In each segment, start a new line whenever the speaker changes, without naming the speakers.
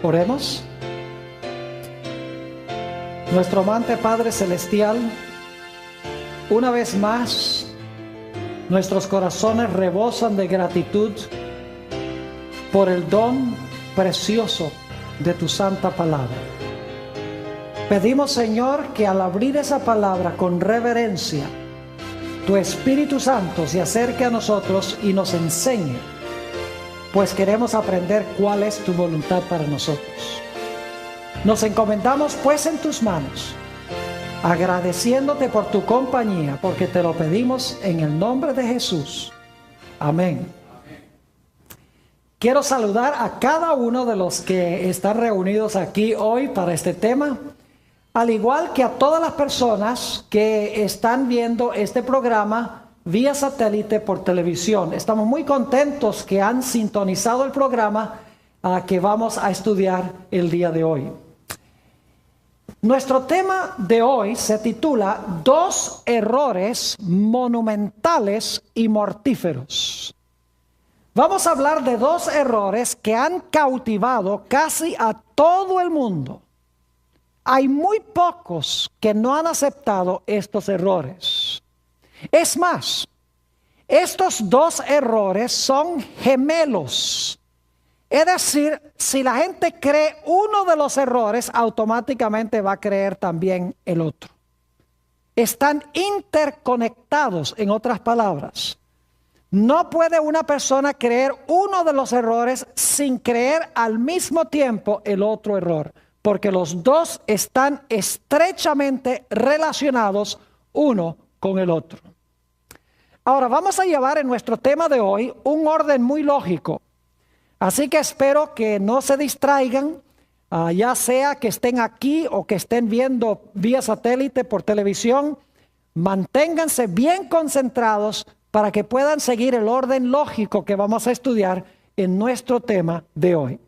Oremos. Nuestro amante Padre Celestial, una vez más, nuestros corazones rebosan de gratitud por el don precioso de tu santa palabra. Pedimos, Señor, que al abrir esa palabra con reverencia, tu Espíritu Santo se acerque a nosotros y nos enseñe, pues queremos aprender cuál es tu voluntad para nosotros. Nos encomendamos pues en tus manos, agradeciéndote por tu compañía, porque te lo pedimos en el nombre de Jesús. Amén. Quiero saludar a cada uno de los que están reunidos aquí hoy para este tema, al igual que a todas las personas que están viendo este programa vía satélite por televisión. Estamos muy contentos que han sintonizado el programa que vamos a estudiar el día de hoy. Nuestro tema de hoy se titula Dos errores monumentales y mortíferos. Vamos a hablar de dos errores que han cautivado casi a todo el mundo. Hay muy pocos que no han aceptado estos errores. Es más, estos dos errores son gemelos. Es decir, si la gente cree uno de los errores, automáticamente va a creer también el otro. Están interconectados, en otras palabras. No puede una persona creer uno de los errores sin creer al mismo tiempo el otro error, porque los dos están estrechamente relacionados uno con el otro. Ahora vamos a llevar en nuestro tema de hoy un orden muy lógico. Así que espero que no se distraigan, ya sea que estén aquí o que estén viendo vía satélite por televisión. Manténganse bien concentrados para que puedan seguir el orden lógico que vamos a estudiar en nuestro tema de hoy.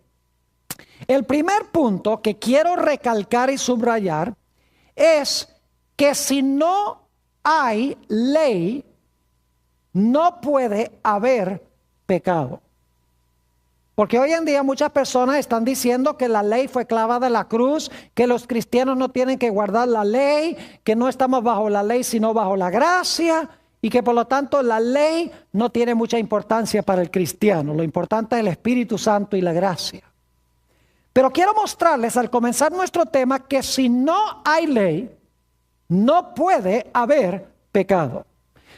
El primer punto que quiero recalcar y subrayar es que si no hay ley, no puede haber pecado. Porque hoy en día muchas personas están diciendo que la ley fue clavada en la cruz, que los cristianos no tienen que guardar la ley, que no estamos bajo la ley sino bajo la gracia, y que por lo tanto la ley no tiene mucha importancia para el cristiano. Lo importante es el Espíritu Santo y la gracia. Pero quiero mostrarles al comenzar nuestro tema que si no hay ley, no puede haber pecado.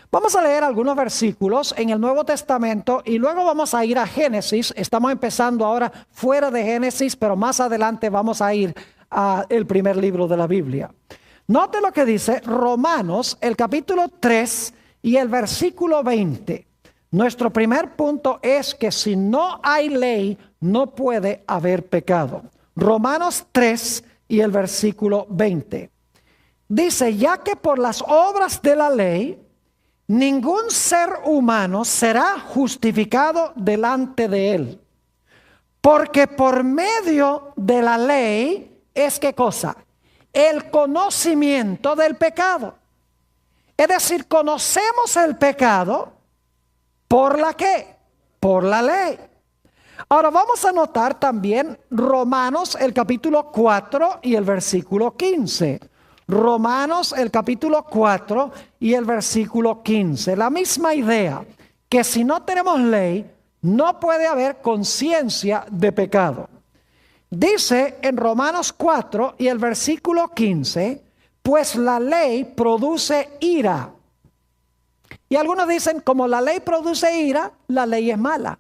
Vamos a leer algunos versículos en el Nuevo Testamento y luego vamos a ir a Génesis. Estamos empezando ahora fuera de Génesis, pero más adelante vamos a ir al primer libro de la Biblia. Note lo que dice Romanos, el capítulo 3 y el versículo 20. Nuestro primer punto es que si no hay ley, no puede haber pecado. Romanos 3 y el versículo 20. Dice, ya que por las obras de la ley, ningún ser humano será justificado delante de él. Porque por medio de la ley es ¿qué cosa? El conocimiento del pecado. Es decir, conocemos el pecado ¿por la qué? Por la ley. Ahora vamos a notar también Romanos el capítulo 4 y el versículo 15. Romanos el capítulo 4 y el versículo 15. La misma idea, que si no tenemos ley, no puede haber conciencia de pecado. Dice en Romanos 4 y el versículo 15, pues la ley produce ira. Y algunos dicen, como la ley produce ira, la ley es mala.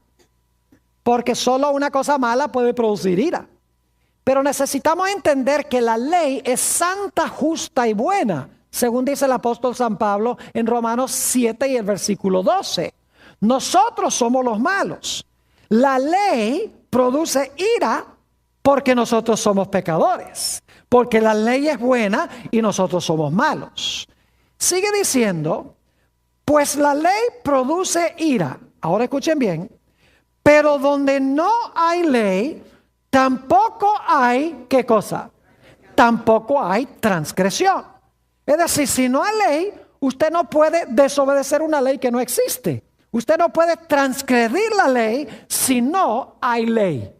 Porque solo una cosa mala puede producir ira. Pero necesitamos entender que la ley es santa, justa y buena, según dice el apóstol San Pablo en Romanos 7 y el versículo 12. Nosotros somos los malos. La ley produce ira porque nosotros somos pecadores. Porque la ley es buena y nosotros somos malos. Sigue diciendo, pues la ley produce ira. Ahora escuchen bien. Pero donde no hay ley, tampoco hay, ¿qué cosa? Tampoco hay transgresión. Es decir, si no hay ley, usted no puede desobedecer una ley que no existe. Usted no puede transgredir la ley si no hay ley.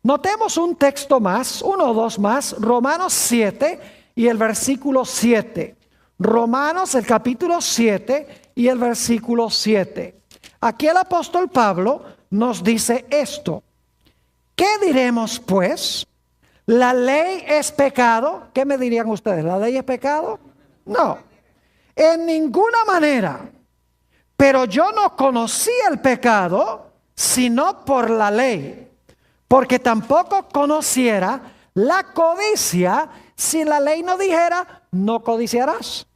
Notemos un texto más, uno o dos más, Romanos 7 y el versículo 7. Romanos el capítulo 7 y el versículo 7. Aquí el apóstol Pablo nos dice esto. ¿Qué diremos pues? ¿La ley es pecado? ¿Qué me dirían ustedes? ¿La ley es pecado? No, en ninguna manera. Pero yo no conocí el pecado sino por la ley, porque tampoco conociera la codicia si la ley no dijera no codiciarás.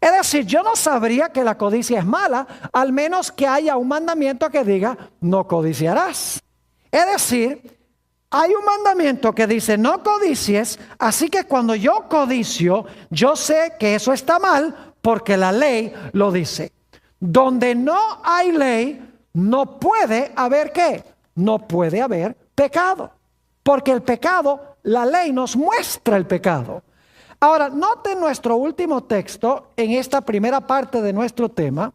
Es decir, yo no sabría que la codicia es mala, al menos que haya un mandamiento que diga no codiciarás. Es decir, hay un mandamiento que dice no codicies, así que cuando yo codicio, yo sé que eso está mal porque la ley lo dice. Donde no hay ley, no puede haber ¿qué? No puede haber pecado. Porque el pecado, la ley nos muestra el pecado. Ahora, noten nuestro último texto en esta primera parte de nuestro tema.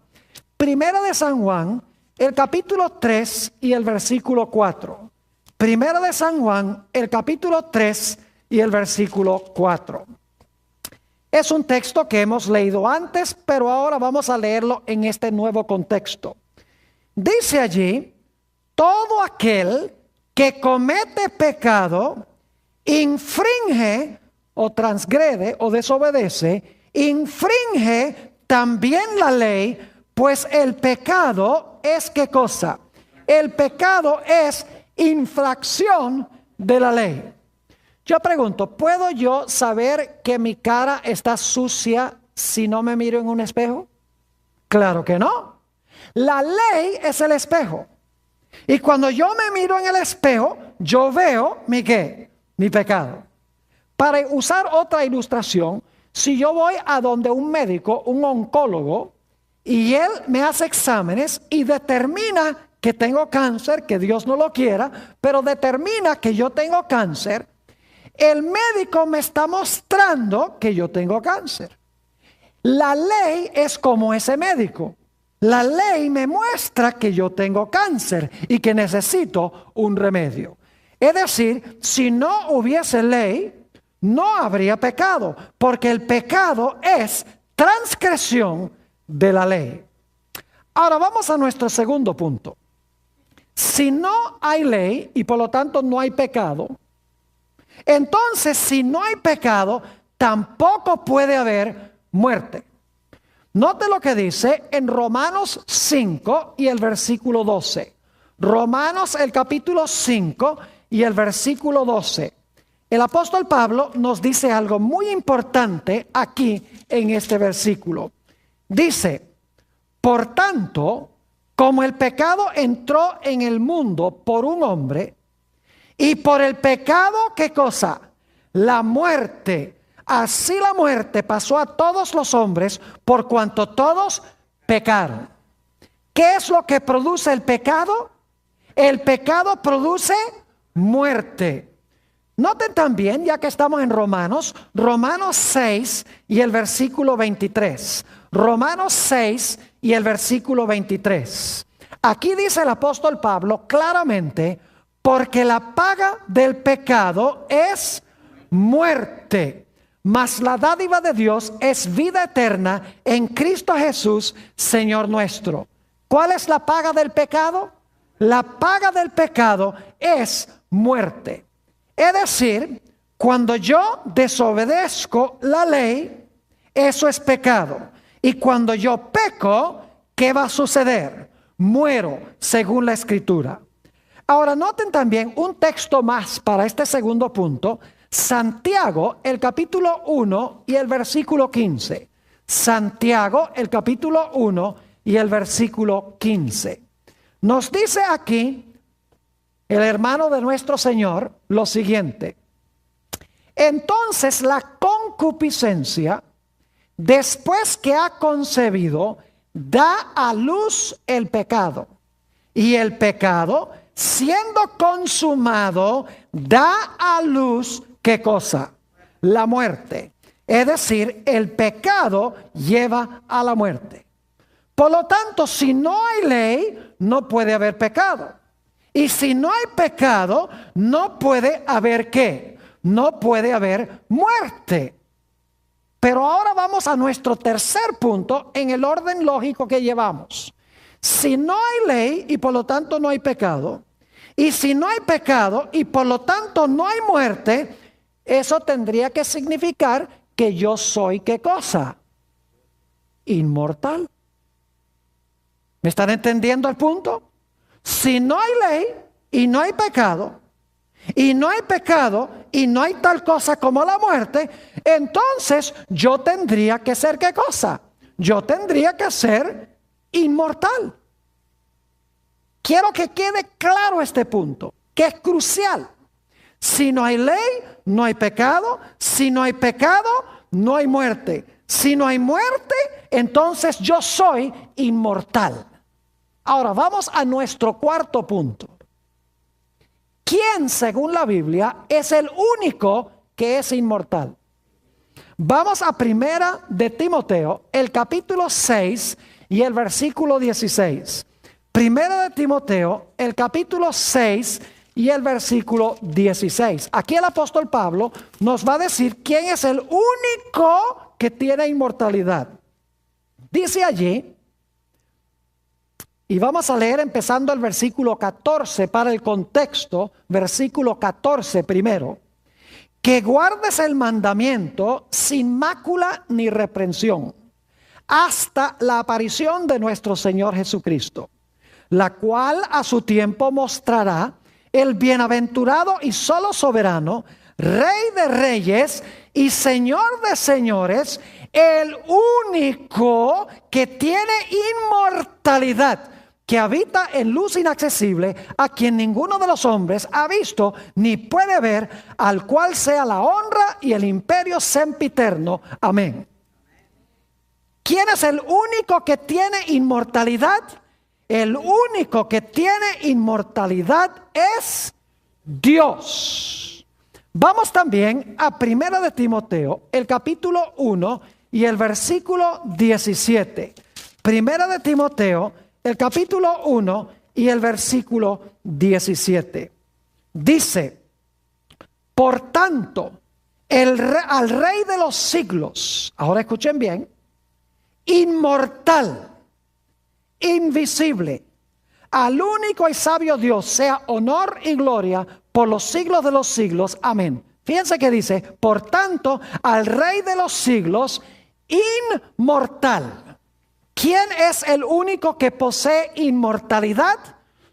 Primera de San Juan, el capítulo 3 y el versículo 4. Primera de San Juan, el capítulo 3 y el versículo 4. Es un texto que hemos leído antes, pero ahora vamos a leerlo en este nuevo contexto. Dice allí, todo aquel que comete pecado, infringe o transgrede o desobedece, infringe también la ley, pues el pecado es ¿qué cosa? El pecado es infracción de la ley. Yo pregunto, ¿puedo yo saber que mi cara está sucia si no me miro en un espejo? Claro que no. La ley es el espejo. Y cuando yo me miro en el espejo, yo veo mi ¿qué? Mi pecado. Para usar otra ilustración, si yo voy a donde un médico, un oncólogo, y él me hace exámenes y determina que tengo cáncer, que Dios no lo quiera, pero determina que yo tengo cáncer, el médico me está mostrando que yo tengo cáncer. La ley es como ese médico. La ley me muestra que yo tengo cáncer y que necesito un remedio. Es decir, si no hubiese ley, no habría pecado, porque el pecado es transgresión de la ley. Ahora vamos a nuestro segundo punto. Si no hay ley y por lo tanto no hay pecado, entonces si no hay pecado, tampoco puede haber muerte. Note lo que dice en Romanos 5 y el versículo 12. Romanos el capítulo 5 y el versículo 12. El apóstol Pablo nos dice algo muy importante aquí en este versículo. Dice, por tanto, como el pecado entró en el mundo por un hombre, y por el pecado, ¿qué cosa? La muerte. Así la muerte pasó a todos los hombres por cuanto todos pecaron. ¿Qué es lo que produce el pecado? El pecado produce muerte. Noten también, ya que estamos en Romanos 6 y el versículo 23. Romanos 6 y el versículo 23. Aquí dice el apóstol Pablo claramente, porque la paga del pecado es muerte, mas la dádiva de Dios es vida eterna en Cristo Jesús, Señor nuestro. ¿Cuál es la paga del pecado? La paga del pecado es muerte. Es decir, cuando yo desobedezco la ley, eso es pecado. Y cuando yo peco, ¿qué va a suceder? Muero, según la Escritura. Ahora noten también un texto más para este segundo punto. Santiago, el capítulo 1 y el versículo 15. Santiago, el capítulo 1 y el versículo 15. Nos dice aquí el hermano de nuestro Señor lo siguiente. Entonces la concupiscencia, después que ha concebido, da a luz el pecado. Y el pecado, siendo consumado, da a luz, ¿qué cosa? La muerte. Es decir, el pecado lleva a la muerte. Por lo tanto, si no hay ley, no puede haber pecado. Y si no hay pecado, no puede haber ¿qué? No puede haber muerte. Pero ahora vamos a nuestro tercer punto en el orden lógico que llevamos. Si no hay ley y por lo tanto no hay pecado, y si no hay pecado y por lo tanto no hay muerte, eso tendría que significar que yo soy ¿qué cosa? Inmortal. ¿Me están entendiendo el punto? Si no hay ley y no hay pecado, y no hay pecado y no hay tal cosa como la muerte, entonces yo tendría que ser ¿qué cosa? Yo tendría que ser inmortal. Quiero que quede claro este punto, que es crucial. Si no hay ley, no hay pecado. Si no hay pecado, no hay muerte. Si no hay muerte, entonces yo soy inmortal. Ahora vamos a nuestro cuarto punto. ¿Quién, según la Biblia, es el único que es inmortal? Vamos a Primera de Timoteo, el capítulo 6 y el versículo 16. Primera de Timoteo, el capítulo 6 y el versículo 16. Aquí el apóstol Pablo nos va a decir quién es el único que tiene inmortalidad. Dice allí, y vamos a leer empezando el versículo 14 para el contexto, versículo 14 primero, que guardes el mandamiento sin mácula ni reprensión, hasta la aparición de nuestro Señor Jesucristo, la cual a su tiempo mostrará el bienaventurado y solo soberano, Rey de reyes y Señor de señores, el único que tiene inmortalidad, que habita en luz inaccesible, a quien ninguno de los hombres ha visto ni puede ver, al cual sea la honra y el imperio sempiterno. Amén. ¿Quién es el único que tiene inmortalidad? El único que tiene inmortalidad es Dios. Vamos también a Primera de Timoteo, el capítulo 1 y el versículo 17. Primera de Timoteo, el capítulo 1 y el versículo 17. Dice, por tanto, al Rey de los siglos, ahora escuchen bien, inmortal, invisible, al único y sabio Dios, sea honor y gloria por los siglos de los siglos. Amén. Fíjense que dice, por tanto, al Rey de los siglos, inmortal. ¿Quién es el único que posee inmortalidad?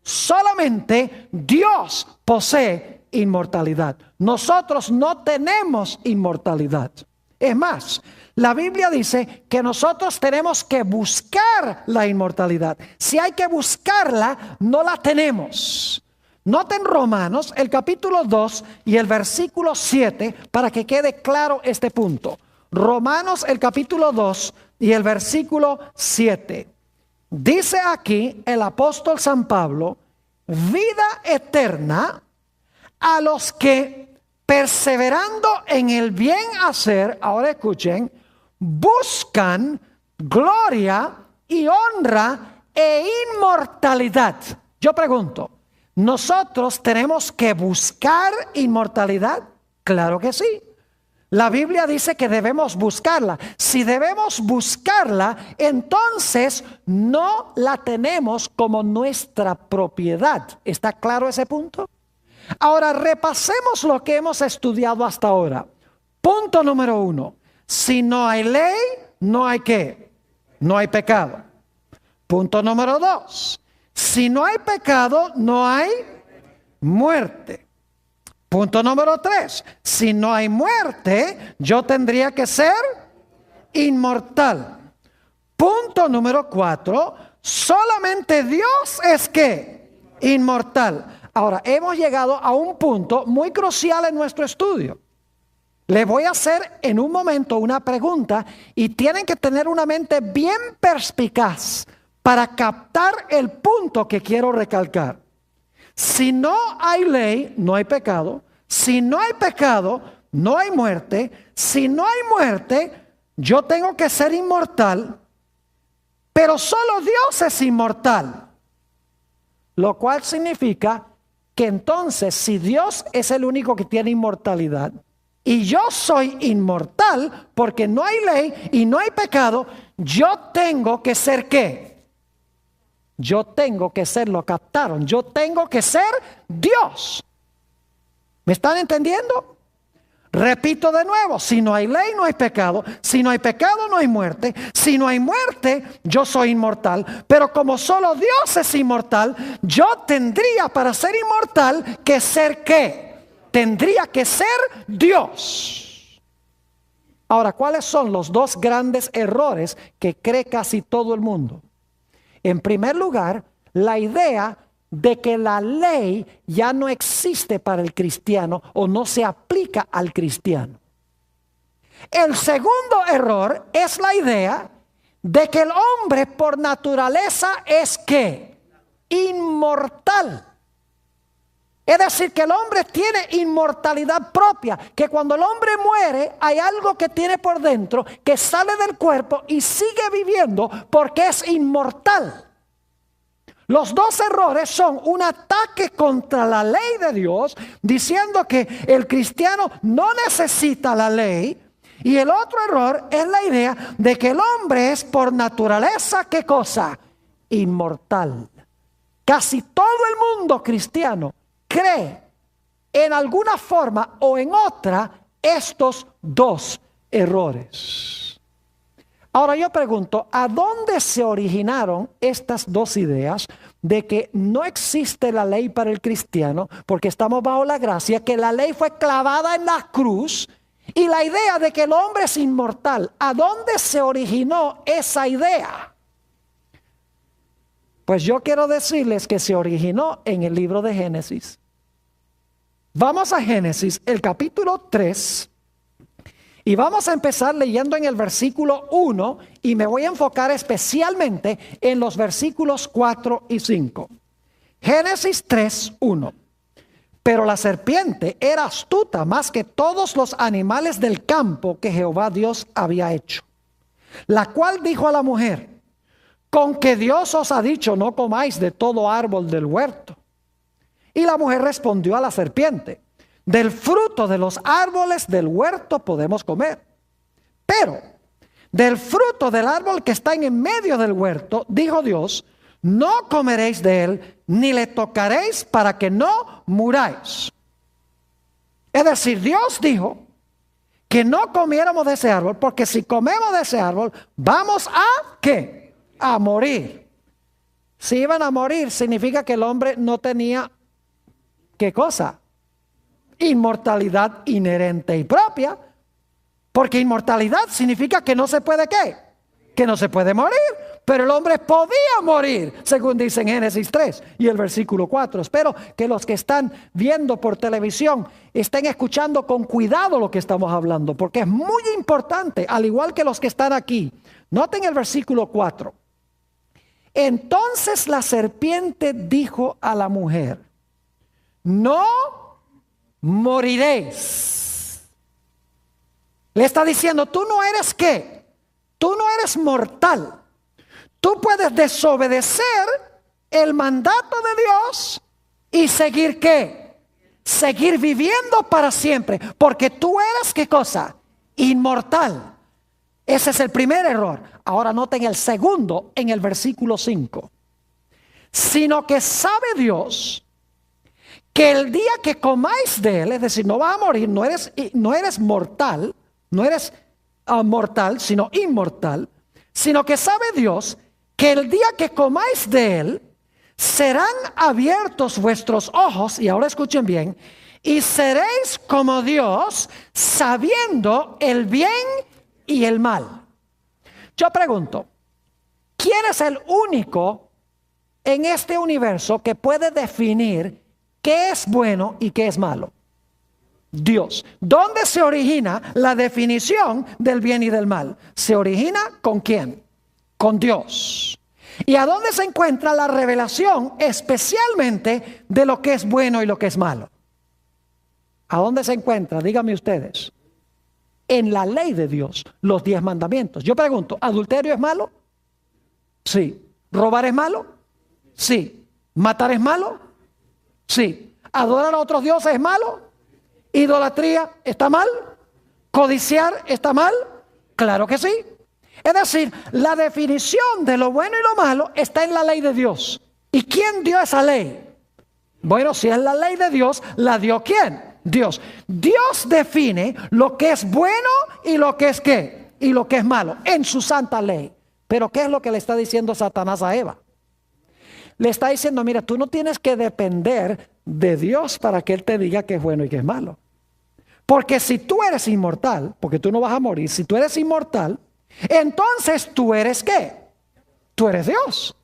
Solamente Dios posee inmortalidad. Nosotros no tenemos inmortalidad. Es más, la Biblia dice que nosotros tenemos que buscar la inmortalidad. Si hay que buscarla, no la tenemos. Noten Romanos, el capítulo 2 y el versículo 7, para que quede claro este punto. Romanos, el capítulo 2 y el versículo 7. Dice aquí el apóstol San Pablo, vida eterna a los que perseverando en el bien hacer, ahora escuchen, buscan gloria y honra e inmortalidad. Yo pregunto, ¿nosotros tenemos que buscar inmortalidad? Claro que sí. La Biblia dice que debemos buscarla. Si debemos buscarla, entonces no la tenemos como nuestra propiedad. ¿Está claro ese punto? Ahora repasemos lo que hemos estudiado hasta ahora. Punto número 1. Si no hay ley, no hay ¿qué? No hay pecado. Punto número 2. Si no hay pecado, no hay muerte. Punto número 3. Si no hay muerte, yo tendría que ser inmortal. Punto número 4. Solamente Dios es ¿qué? Inmortal. Ahora, hemos llegado a un punto muy crucial en nuestro estudio. Le voy a hacer en un momento una pregunta y tienen que tener una mente bien perspicaz para captar el punto que quiero recalcar. Si no hay ley, no hay pecado. Si no hay pecado, no hay muerte. Si no hay muerte, yo tengo que ser inmortal. Pero solo Dios es inmortal. Lo cual significa que entonces si Dios es el único que tiene inmortalidad y yo soy inmortal porque no hay ley y no hay pecado, yo tengo que ser ¿qué? Yo tengo que ser, lo captaron, yo tengo que ser Dios. ¿Me están entendiendo? Repito de nuevo, si no hay ley no hay pecado, si no hay pecado no hay muerte, si no hay muerte yo soy inmortal, pero como solo Dios es inmortal, yo tendría para ser inmortal que ser ¿qué? Tendría que ser Dios. Ahora, ¿cuáles son los dos grandes errores que cree casi todo el mundo? En primer lugar, la idea de que la ley ya no existe para el cristiano o no se aplica al cristiano. El segundo error es la idea de que el hombre por naturaleza es ¿qué? Inmortal. Es decir, que el hombre tiene inmortalidad propia, que cuando el hombre muere hay algo que tiene por dentro que sale del cuerpo y sigue viviendo porque es inmortal. Los dos errores son un ataque contra la ley de Dios, diciendo que el cristiano no necesita la ley. Y el otro error es la idea de que el hombre es por naturaleza, ¿qué cosa? Inmortal. Casi todo el mundo cristiano cree en alguna forma o en otra estos dos errores. Ahora yo pregunto, ¿a dónde se originaron estas dos ideas de que no existe la ley para el cristiano porque estamos bajo la gracia, que la ley fue clavada en la cruz y la idea de que el hombre es inmortal? ¿A dónde se originó esa idea? Pues yo quiero decirles que se originó en el libro de Génesis. Vamos a Génesis, el capítulo 3. Y vamos a empezar leyendo en el versículo 1 y me voy a enfocar especialmente en los versículos 4 y 5. Génesis 3, 1. Pero la serpiente era astuta más que todos los animales del campo que Jehová Dios había hecho, la cual dijo a la mujer: ¿con que Dios os ha dicho no comáis de todo árbol del huerto? Y la mujer respondió a la serpiente: del fruto de los árboles del huerto podemos comer, pero del fruto del árbol que está en medio del huerto, dijo Dios, no comeréis de él, ni le tocaréis para que no muráis. Es decir, Dios dijo que no comiéramos de ese árbol, porque si comemos de ese árbol, vamos a ¿qué? A morir. Si iban a morir, significa que el hombre no tenía ¿qué cosa? Inmortalidad inherente y propia, porque inmortalidad significa que no se puede ¿qué? Que no se puede morir, pero el hombre podía morir, según dice en Génesis 3 y el versículo 4. Espero que los que están viendo por televisión estén escuchando con cuidado lo que estamos hablando, porque es muy importante, al igual que los que están aquí. Noten el versículo 4. Entonces la serpiente dijo a la mujer: no moriréis. Le está diciendo, tú no eres ¿qué? Tú no eres mortal. Tú puedes desobedecer el mandato de Dios y seguir ¿qué? Seguir viviendo para siempre, porque tú eres ¿qué cosa? Inmortal. Ese es el primer error. Ahora noten el segundo en el versículo 5. Sino que sabe Dios que el día que comáis de él, es decir, no vas a morir, no eres mortal, no eres mortal, sino inmortal, sino que sabe Dios que el día que comáis de él, serán abiertos vuestros ojos, y ahora escuchen bien, y seréis como Dios, sabiendo el bien y el mal. Yo pregunto, ¿quién es el único en este universo que puede definir qué es bueno y qué es malo? Dios. ¿Dónde se origina la definición del bien y del mal? ¿Se origina con quién? Con Dios. ¿Y a dónde se encuentra la revelación especialmente de lo que es bueno y lo que es malo? ¿A dónde se encuentra? Díganme ustedes. En la ley de Dios, los 10 mandamientos. Yo pregunto, ¿adulterio es malo? Sí. ¿Robar es malo? Sí. ¿Matar es malo? Sí. ¿Adorar a otros dioses es malo? ¿Idolatría está mal? ¿Codiciar está mal? Claro que sí. Es decir, la definición de lo bueno y lo malo está en la ley de Dios. ¿Y quién dio esa ley? Bueno, si es la ley de Dios, ¿la dio quién? Dios. Dios define lo que es bueno y lo que es ¿qué? Y lo que es malo en su santa ley. Pero ¿qué es lo que le está diciendo Satanás a Eva? Le está diciendo, mira, tú no tienes que depender de Dios para que Él te diga qué es bueno y qué es malo. Porque si tú eres inmortal, porque tú no vas a morir, si tú eres inmortal, entonces tú eres ¿qué? Tú eres Dios.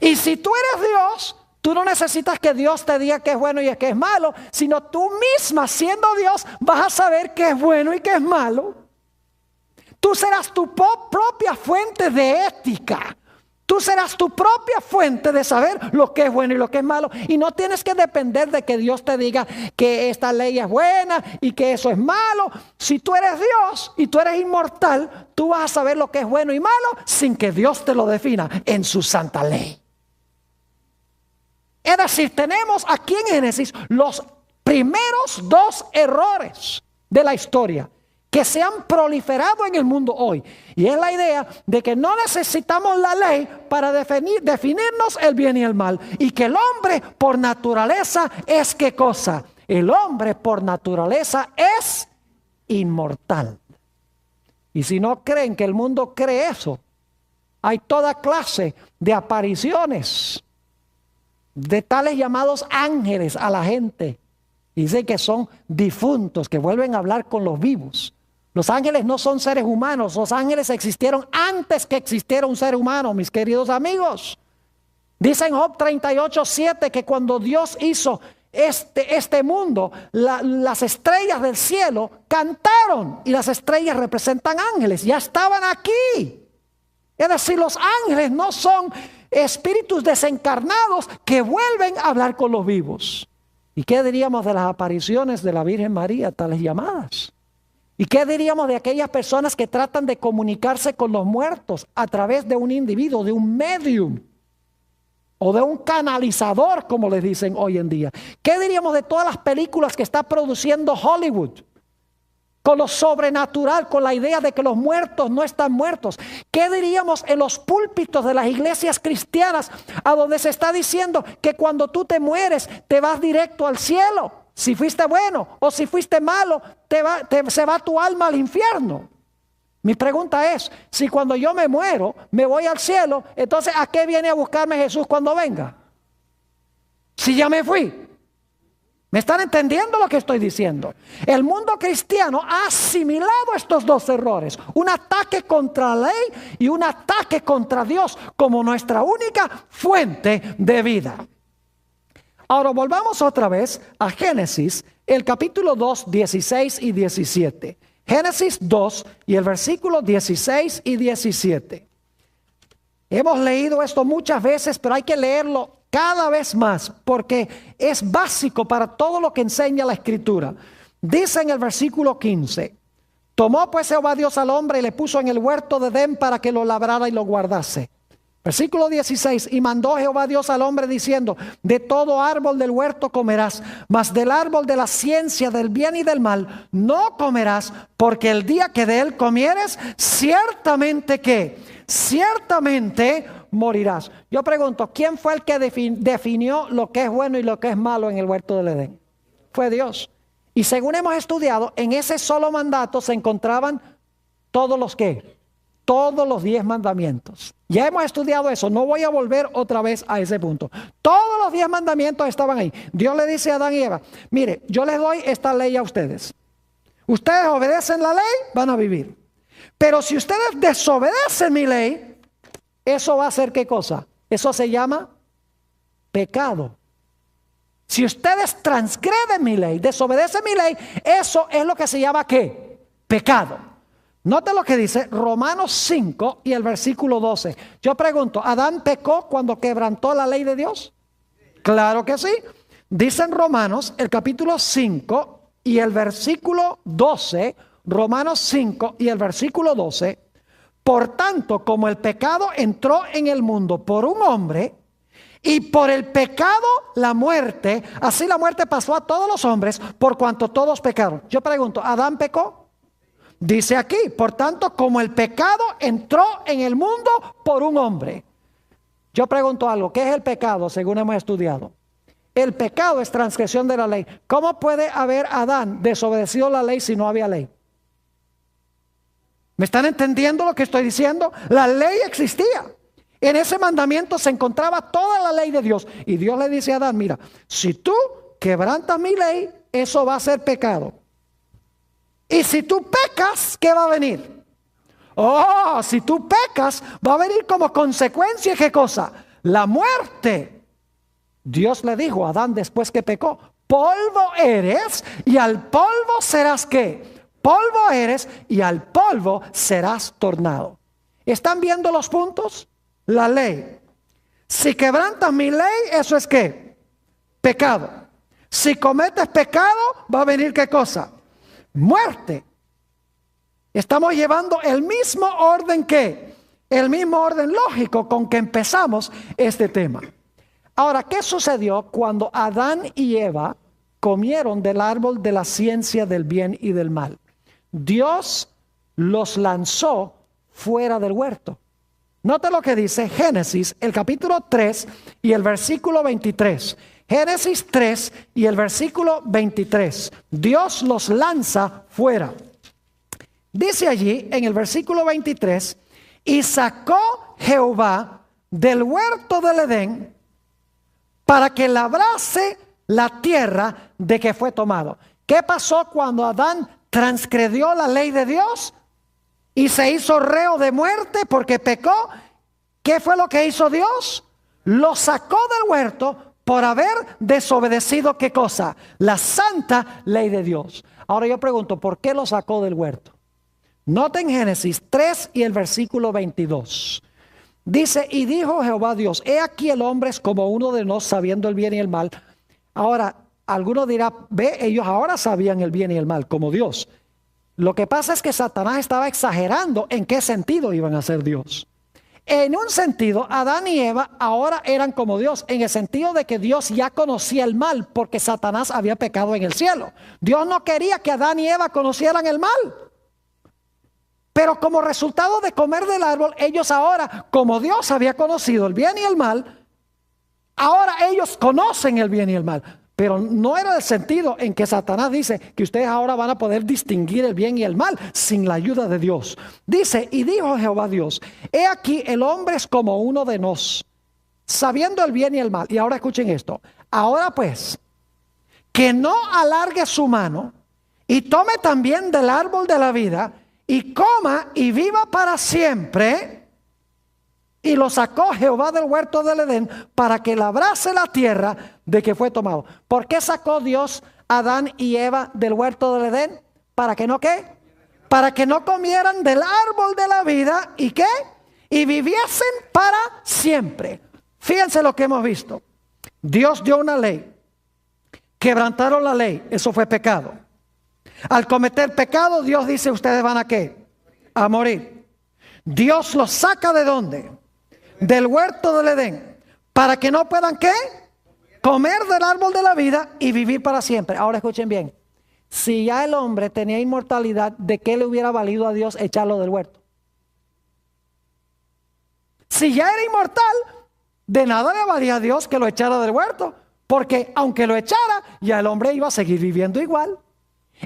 Y si tú eres Dios, tú no necesitas que Dios te diga qué es bueno y qué es malo, sino tú misma, siendo Dios, vas a saber qué es bueno y qué es malo. Tú serás tu propia fuente de ética. Tú serás tu propia fuente de saber lo que es bueno y lo que es malo. Y no tienes que depender de que Dios te diga que esta ley es buena y que eso es malo. Si tú eres Dios y tú eres inmortal, tú vas a saber lo que es bueno y malo sin que Dios te lo defina en su santa ley. Es decir, tenemos aquí en Génesis los primeros dos errores de la historia que se han proliferado en el mundo hoy. Y es la idea de que no necesitamos la ley para definirnos el bien y el mal. Y que el hombre por naturaleza es ¿qué cosa? El hombre por naturaleza es inmortal. Y si no creen que el mundo cree eso, hay toda clase de apariciones de tales llamados ángeles a la gente. Dicen que son difuntos, que vuelven a hablar con los vivos. Los ángeles no son seres humanos. Los ángeles existieron antes que existiera un ser humano, mis queridos amigos. Dice en Job 38:7 que cuando Dios hizo este mundo, las estrellas del cielo cantaron. Y las estrellas representan ángeles. Ya estaban aquí. Es decir, los ángeles no son espíritus desencarnados que vuelven a hablar con los vivos. ¿Y qué diríamos de las apariciones de la Virgen María, tales llamadas? ¿Y qué diríamos de aquellas personas que tratan de comunicarse con los muertos a través de un individuo, de un medium o de un canalizador, como les dicen hoy en día? ¿Qué diríamos de todas las películas que está produciendo Hollywood con lo sobrenatural, con la idea de que los muertos no están muertos? ¿Qué diríamos en los púlpitos de las iglesias cristianas a donde se está diciendo que cuando tú te mueres te vas directo al cielo? Si fuiste bueno o si fuiste malo, se va tu alma al infierno. Mi pregunta es, si cuando yo me muero me voy al cielo, entonces ¿a qué viene a buscarme Jesús cuando venga? Si ya me fui. ¿Me están entendiendo lo que estoy diciendo? El mundo cristiano ha asimilado estos dos errores. Un ataque contra la ley y un ataque contra Dios como nuestra única fuente de vida. Ahora volvamos otra vez a Génesis, el capítulo 2, 16 y 17. Génesis 2 y el versículo 16 y 17. Hemos leído esto muchas veces, pero hay que leerlo cada vez más porque es básico para todo lo que enseña la Escritura. Dice en el versículo 15: tomó pues Jehová Dios al hombre y le puso en el huerto de Edén para que lo labrara y lo guardase. Versículo 16: y mandó Jehová Dios al hombre diciendo: de todo árbol del huerto comerás, mas del árbol de la ciencia del bien y del mal no comerás, porque el día que de él comieres, ciertamente que, ciertamente morirás. Yo pregunto, ¿quién fue el que definió lo que es bueno y lo que es malo en el huerto del Edén? Fue Dios. Y según hemos estudiado, en ese solo mandato se encontraban todos los ¿qué? Todos los 10 mandamientos. Ya hemos estudiado eso, no voy a volver otra vez a ese punto. Todos los 10 mandamientos estaban ahí. Dios le dice a Adán y Eva: mire, yo les doy esta ley a ustedes. Ustedes obedecen la ley, van a vivir. Pero si ustedes desobedecen mi ley, eso va a ser ¿qué cosa? Eso se llama pecado. Si ustedes transgreden mi ley, desobedecen mi ley, eso es lo que se llama ¿qué? Pecado. Note lo que dice Romanos 5 y el versículo 12. Yo pregunto, ¿Adán pecó cuando quebrantó la ley de Dios? Claro que sí. Dice en Romanos el capítulo 5 y el versículo 12, Romanos 5 y el versículo 12, por tanto, como el pecado entró en el mundo por un hombre, Y por el pecado la muerte, así la muerte pasó a todos los hombres por cuanto todos pecaron. Yo pregunto, ¿Adán pecó? Dice aquí, por tanto, como el pecado entró en el mundo por un hombre. Yo pregunto algo, ¿qué es el pecado según hemos estudiado? El pecado es transgresión de la ley. ¿Cómo puede haber Adán desobedecido la ley si no había ley? ¿Me están entendiendo lo que estoy diciendo? La ley existía. En ese mandamiento se encontraba toda la ley de Dios. Y Dios le dice a Adán, mira, si tú quebrantas mi ley, eso va a ser pecado. Y si tú pecas, ¿qué va a venir? Oh, si tú pecas, va a venir como consecuencia, ¿qué cosa? La muerte. Dios le dijo a Adán después que pecó, polvo eres y al polvo serás ¿qué? Polvo eres y al polvo serás tornado. ¿Están viendo los puntos? La ley. Si quebrantas mi ley, ¿eso es qué? Pecado. Si cometes pecado, va a venir ¿qué cosa? Muerte. Estamos llevando el mismo orden que, el mismo orden lógico con que empezamos este tema. Ahora, ¿qué sucedió cuando Adán y Eva comieron del árbol de la ciencia del bien y del mal? Dios los lanzó fuera del huerto. Note lo que dice Génesis, el capítulo 3 y el versículo 23. Génesis 3 y el versículo 23. Dios los lanza fuera. Dice allí en el versículo 23, y sacó Jehová del huerto del Edén para que labrase la tierra de que fue tomado. ¿Qué pasó cuando Adán transgredió la ley de Dios y se hizo reo de muerte porque pecó? ¿Qué fue lo que hizo Dios? Lo sacó del huerto por haber desobedecido ¿qué cosa? La santa ley de Dios. Ahora yo pregunto, ¿por qué lo sacó del huerto? Noten Génesis 3 y el versículo 22. Dice, y dijo Jehová Dios, he aquí el hombre es como uno de nosotros sabiendo el bien y el mal. Ahora, alguno dirá, ve, ellos ahora sabían el bien y el mal como Dios. Lo que pasa es que Satanás estaba exagerando en qué sentido iban a ser Dios. En un sentido, Adán y Eva ahora eran como Dios, en el sentido de que Dios ya conocía el mal porque Satanás había pecado en el cielo. Dios no quería que Adán y Eva conocieran el mal. Pero como resultado de comer del árbol, ellos ahora, como Dios había conocido el bien y el mal, ahora ellos conocen el bien y el mal. Pero no era el sentido en que Satanás dice que ustedes ahora van a poder distinguir el bien y el mal sin la ayuda de Dios. Dice, y dijo Jehová Dios, he aquí el hombre es como uno de nosotros, sabiendo el bien y el mal. Y ahora escuchen esto. Ahora pues, que no alargue su mano y tome también del árbol de la vida y coma y viva para siempre. Y lo sacó Jehová del huerto del Edén para que labrase la tierra de que fue tomado. ¿Por qué sacó Dios a Adán y Eva del huerto del Edén? ¿Para que no qué? Para que no comieran del árbol de la vida y qué? Y viviesen para siempre. Fíjense lo que hemos visto. Dios dio una ley. Quebrantaron la ley. Eso fue pecado. Al cometer pecado, Dios dice, ¿ustedes van a qué? A morir. Dios los saca ¿de dónde? Del huerto del Edén. Para que no puedan ¿qué? Comer del árbol de la vida y vivir para siempre. Ahora escuchen bien. Si ya el hombre tenía inmortalidad, ¿de qué le hubiera valido a Dios echarlo del huerto? Si ya era inmortal, de nada le valía a Dios que lo echara del huerto. Porque aunque lo echara, ya el hombre iba a seguir viviendo igual.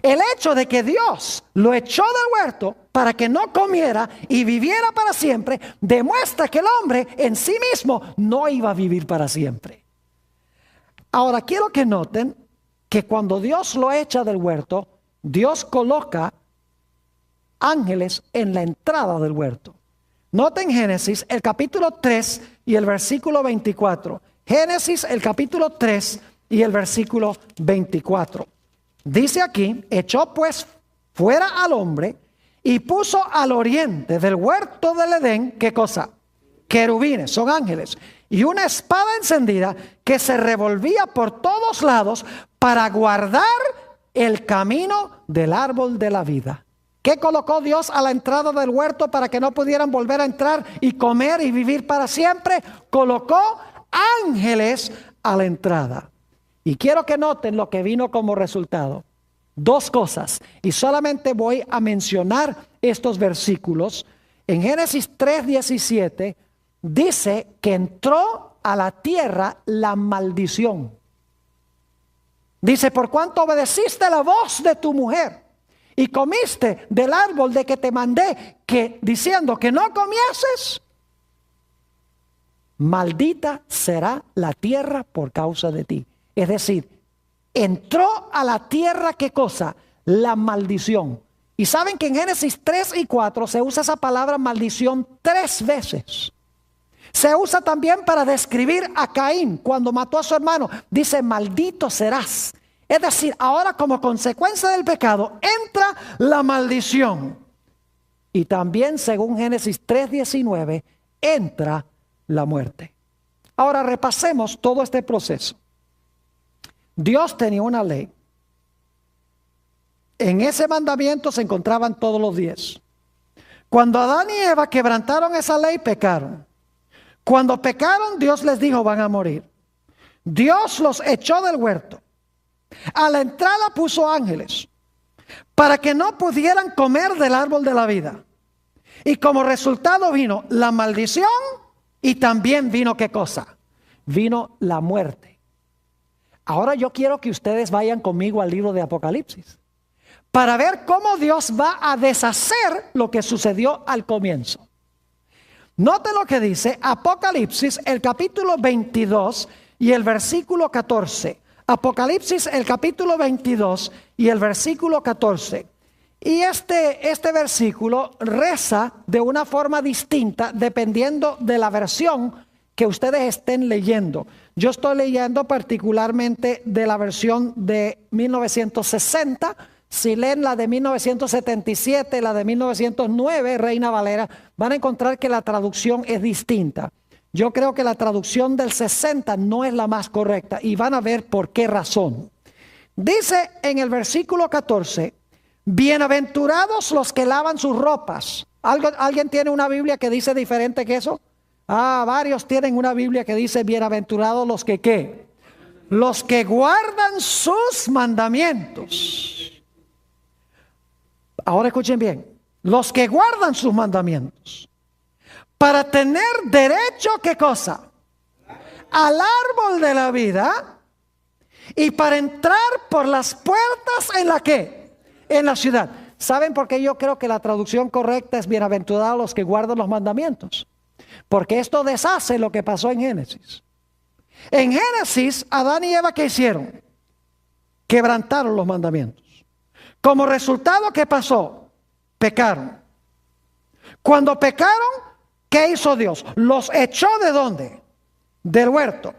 El hecho de que Dios lo echó del huerto para que no comiera y viviera para siempre, demuestra que el hombre en sí mismo no iba a vivir para siempre. Ahora quiero que noten que cuando Dios lo echa del huerto, Dios coloca ángeles en la entrada del huerto. Noten Génesis, el capítulo 3 y el versículo 24. Génesis, el capítulo 3 y el versículo 24. Dice aquí, echó pues fuera al hombre y puso al oriente del huerto del Edén, ¿qué cosa? Querubines, son ángeles, y una espada encendida que se revolvía por todos lados para guardar el camino del árbol de la vida. ¿Qué colocó Dios a la entrada del huerto para que no pudieran volver a entrar y comer y vivir para siempre? Colocó ángeles a la entrada. Y quiero que noten lo que vino como resultado. Dos cosas. Y solamente voy a mencionar estos versículos. En Génesis 3:17 dice que entró a la tierra la maldición. Dice, por cuanto obedeciste la voz de tu mujer y comiste del árbol de que te mandé, diciendo que no comieses, maldita será la tierra por causa de ti. Es decir, entró a la tierra, ¿qué cosa? La maldición. Y saben que en Génesis 3 y 4 se usa esa palabra maldición 3 veces. Se usa también para describir a Caín cuando mató a su hermano. Dice, maldito serás. Es decir, ahora como consecuencia del pecado entra la maldición. Y también según Génesis 3:19 entra la muerte. Ahora repasemos todo este proceso. Dios tenía una ley. En ese mandamiento se encontraban todos los 10. Cuando Adán y Eva quebrantaron esa ley, pecaron. Cuando pecaron, Dios les dijo, van a morir. Dios los echó del huerto. A la entrada puso ángeles para que no pudieran comer del árbol de la vida. Y como resultado vino la maldición y también vino ¿qué cosa? Vino la muerte. Ahora yo quiero que ustedes vayan conmigo al libro de Apocalipsis para ver cómo Dios va a deshacer lo que sucedió al comienzo. Note lo que dice Apocalipsis, el capítulo 22 y el versículo 14. Apocalipsis, el capítulo 22 y el versículo 14. Y este versículo reza de una forma distinta dependiendo de la versión que ustedes estén leyendo. Yo estoy leyendo particularmente de la versión de 1960. Si leen la de 1977, la de 1909, Reina Valera, van a encontrar que la traducción es distinta. Yo creo que la traducción del 60 no es la más correcta y van a ver por qué razón. Dice en el versículo 14, bienaventurados los que lavan sus ropas. ¿Alguien tiene una Biblia que dice diferente que eso? Varios tienen una Biblia que dice bienaventurados los que ¿qué? Los que guardan sus mandamientos. Ahora escuchen bien, los que guardan sus mandamientos, para tener derecho, ¿qué cosa? Al árbol de la vida y para entrar por las puertas en la ¿qué? En la ciudad. ¿Saben por qué yo creo que la traducción correcta es bienaventurados los que guardan los mandamientos? Porque esto deshace lo que pasó en Génesis. En Génesis, Adán y Eva, ¿qué hicieron? Quebrantaron los mandamientos. Como resultado, ¿qué pasó? Pecaron. Cuando pecaron, ¿qué hizo Dios? Los echó ¿de dónde? Del huerto.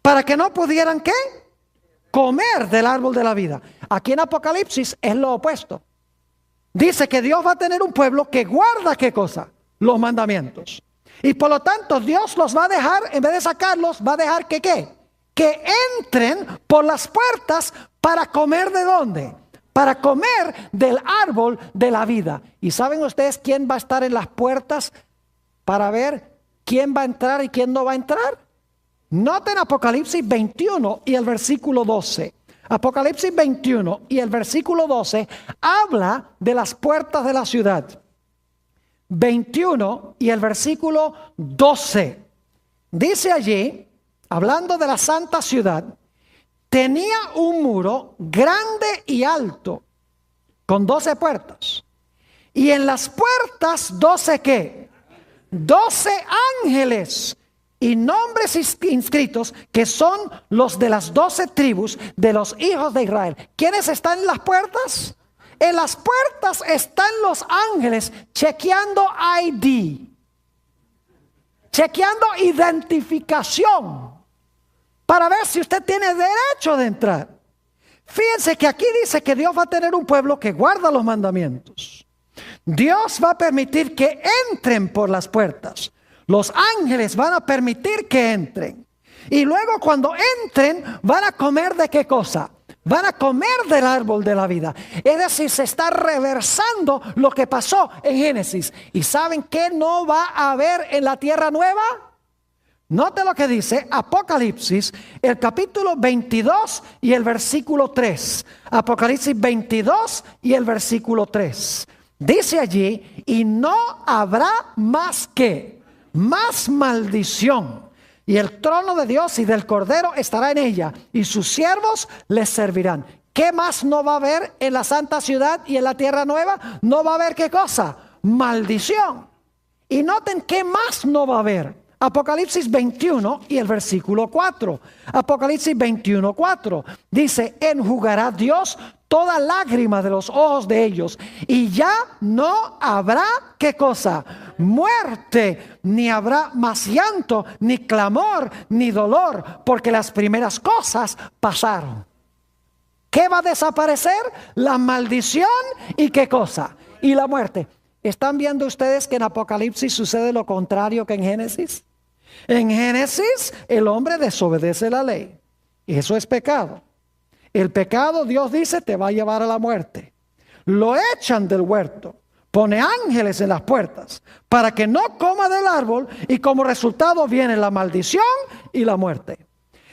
Para que no pudieran ¿qué? Comer del árbol de la vida. Aquí en Apocalipsis es lo opuesto. Dice que Dios va a tener un pueblo que guarda ¿qué cosa? Los mandamientos. Y por lo tanto Dios los va a dejar, en vez de sacarlos, va a dejar que ¿qué? Que entren por las puertas para comer ¿de dónde? Para comer del árbol de la vida. ¿Y saben ustedes quién va a estar en las puertas para ver quién va a entrar y quién no va a entrar? Noten Apocalipsis 21 y el versículo 12. Apocalipsis 21 y el versículo 12 habla de las puertas de la ciudad. 21 y el versículo 12. Dice allí, hablando de la santa ciudad, tenía un muro grande y alto, con 12 puertas. Y en las puertas 12 ¿qué? 12 ángeles y nombres inscritos que son los de las 12 tribus de los hijos de Israel. ¿Quiénes están en las puertas? En las puertas están los ángeles chequeando ID, chequeando identificación, para ver si usted tiene derecho de entrar. Fíjense que aquí dice que Dios va a tener un pueblo que guarda los mandamientos. Dios va a permitir que entren por las puertas. Los ángeles van a permitir que entren. Y luego cuando entren van a comer ¿de qué cosa? Van a comer del árbol de la vida. Es decir, se está reversando lo que pasó en Génesis. ¿Y saben qué no va a haber en la tierra nueva? Note lo que dice Apocalipsis, el capítulo 22 y el versículo 3. Apocalipsis 22 y el versículo 3. Dice allí, y no habrá más que, más maldición. Y el trono de Dios y del Cordero estará en ella, y sus siervos les servirán. ¿Qué más no va a haber en la santa ciudad y en la tierra nueva? No va a haber ¿qué cosa? Maldición. Y noten qué más no va a haber. Apocalipsis 21 y el versículo 4. Apocalipsis 21, 4. Dice, enjugará Dios toda lágrima de los ojos de ellos, y ya no habrá ¿qué cosa? Muerte, ni habrá más llanto, ni clamor, ni dolor, porque las primeras cosas pasaron. ¿Qué va a desaparecer? La maldición y ¿qué cosa? Y la muerte. ¿Están viendo ustedes que en Apocalipsis sucede lo contrario que en Génesis? En Génesis el hombre desobedece la ley. Eso es pecado. El pecado, Dios dice, te va a llevar a la muerte. Lo echan del huerto. Pone ángeles en las puertas para que no coma del árbol, y como resultado viene la maldición y la muerte.